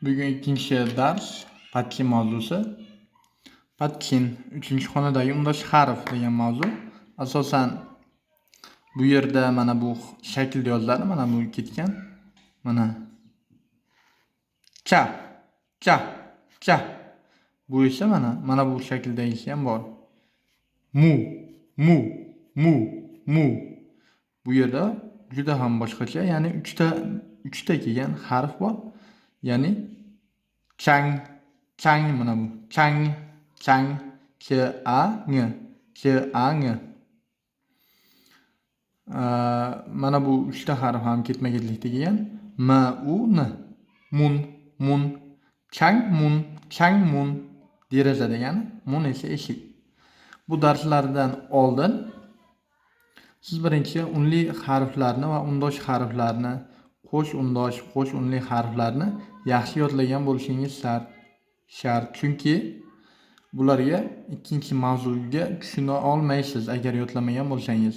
Bugun ikkinchi dars Patkin mavzusi. Patkin 3-xonadagi undosh harf degan mavzu. Asosan bu yerda mana bu shaklda yoziladi, mana bu ketgan. Mana cha, cha, cha. Bu esa mana bu shakldagisi ham bor. Mu, mu, mu, mu. Bu yerda juda ham boshqacha, ya'ni 3ta kelgan harf bor. Ya'ni chang, chang mana bu. Chang, chang, ch a ng, ch a ng. Mana bu 3ta harf ham ketma-ketlikda kelgan. M u n, mun, mun, chang mun, chang mun. Deraza degani, mun esa eshik. Bu darslardan oldin siz birinchi unli harflarni va undosh harflarni, qo'sh undosh, qo'sh unli harflarni yaxshi yodlagan bo'lishingiz shart. Chunki bularga ikkinchi mavzuga tushuna olmaysiz agar yodlamagan bo'lsangiz.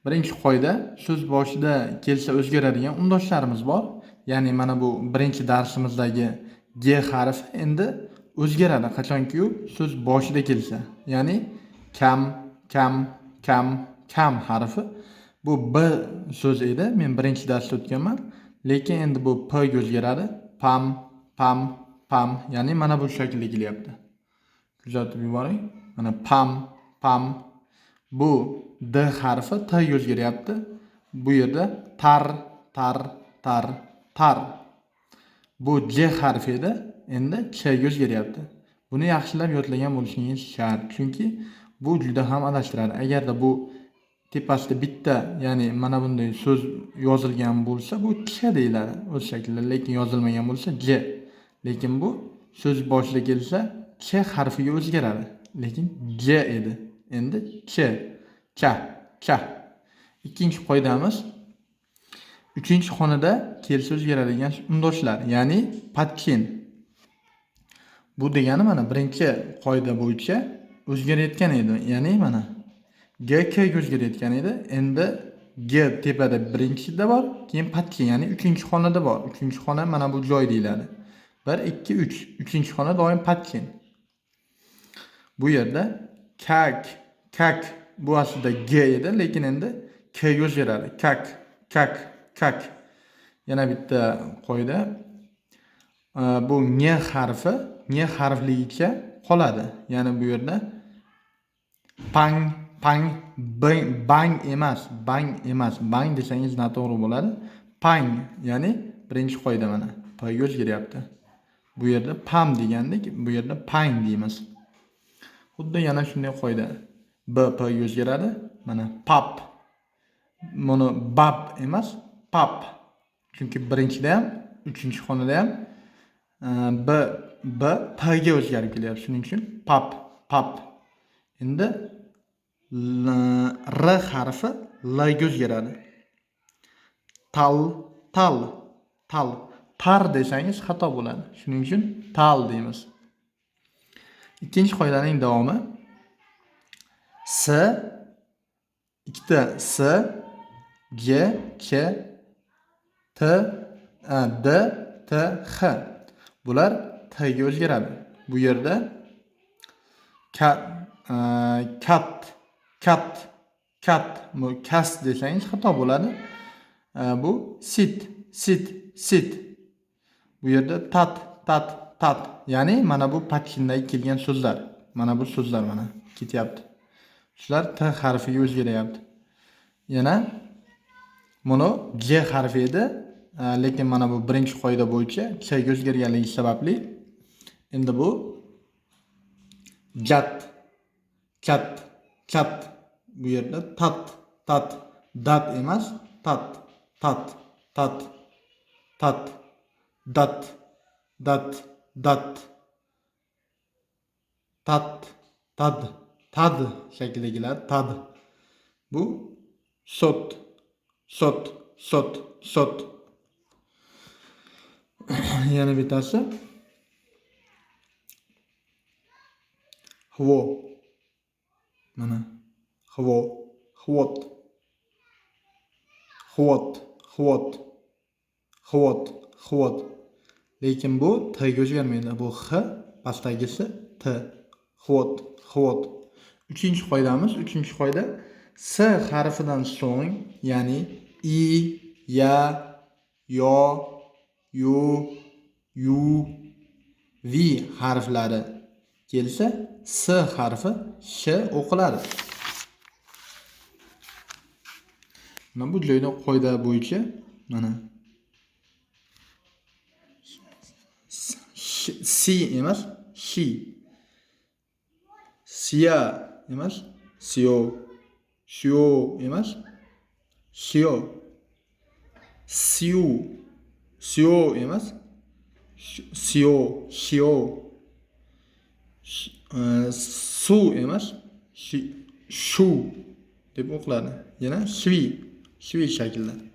Birinchi qoida, so'z boshida kelsa o'zgaradigan undoshlarimiz bor. Ya'ni mana bu birinchi darsimizdagi G harfi endi o'zgaradi qachonki u so'z boshida kelsa. Ya'ni kam, kam, kam, kam harfi. Bu B so'z edi. Men birinchi darsda o'tganman. Lekin endi bu P ga o'zgaradi. Pam, pam, pam. Ya'ni mana bu shaklda kelyapti. Kuzatib yuboring. Mana pam, pam. Bu D harfi T ga o'zgaryapti. Bu yerda tar, tar, tar, tar. Bu J harfi edi. Endi Ch ga o'zgaryapti. Buni yaxshilab yodlagan bo'lishingiz shart. Chunki bu juda ham adashtiradi. Agarda bu tepasida bitta, ya'ni mana bunday so'z yozilgan bo'lsa, bu ch deyiladi o'z shaklida, lekin yozilmagan bo'lsa j. Lekin bu so'z boshida kelsa ch harfiga o'zgaradi, lekin j edi. Endi ch, cha, cha. Ikkinchi qoidamiz 3-xonada kelsa o'zgaradigan undoshlar, ya'ni patkin. Bu degani mana birinchi qoida bo'yicha o'zgarayotgan edi. Ya'ni mana G K ga o'zgarayotgan edi. Endi G tepada birinchida bor, keyin patkin, ya'ni 3-xonada bor. 3-xona mana bu joy deyiladi. 1 2 3. 3-xona doim patkin. Bu yerda kak, kak bu aslida G edi, lekin endi K ga o'zgaradi. Kak, kak, kak. Yana bitta qoida. Bu N harfi N harfligicha qoladi. Ya'ni bu yerda pang, pang, bang emas, bang emas. Bang desangiz noto'g'ri bo'ladi. Pang, ya'ni birinchi qoida mana. P ga o'zgaryapti. Bu yerda pam degandek, bu yerda pang deymiz. Xuddi yana shunday qoida. B P ga o'zgaradi. Mana pap. Buni bab emas, pap. Chunki birinchida ham, 3-xonada ham B P ga o'zgarib kelyapti. Shuning uchun pap, pap. Endi R harfi L ga o'zgaradi. Tal, tal, tal. Tar desangiz xato bo'ladi. Shuning uchun tal deymiz. Ikkinchi qoidaning davomi S, ikkita S, G, Ch, T, D, T, X. Bular T ga o'zgaradi. Bu yerda kat, kat, bu kas desangiz xato bo'ladi. Bu sit, sit, sit. Bu yerda tat, tat, tat. Ya'ni mana bu patkindan kelgan so'zlar. Mana bu so'zlar mana ketyapti. Shular T harfiga o'zgaryapti. Yana buni J harfi edi, lekin mana bu birinchi qoida bo'yicha Ch ga o'zgarganligi sababli endi bu jat, chat, chat. Bu yerda tat, tat, dat emas, tat, tat, tat, tat, dat, dat, dat, tat, tad, tad shaklidagilar tad. Bu sot, sot, sot, sot. Yana bittasi hvo. Mana hvo, hvot, hvot, hvot, hvot, hvot. Lekin bu t'ga o'zgarmaydi. Bu x, pastdagisi t. Xvot, xvot. Uchinchi qoida. S harfidan so'ng, ya'ni i, ya, yo, yu, yu, vi harflari kelsa, s harfi sh o'qiladi. Mana bu joyda qoida bo'yicha mana si emas, shi. Siya emas, siyo. Shiyo emas, shiyo. Siyu, siyo emas, siyo, shiyo. Su emas, shu deb o'qiladi. Yana shvi shaklda.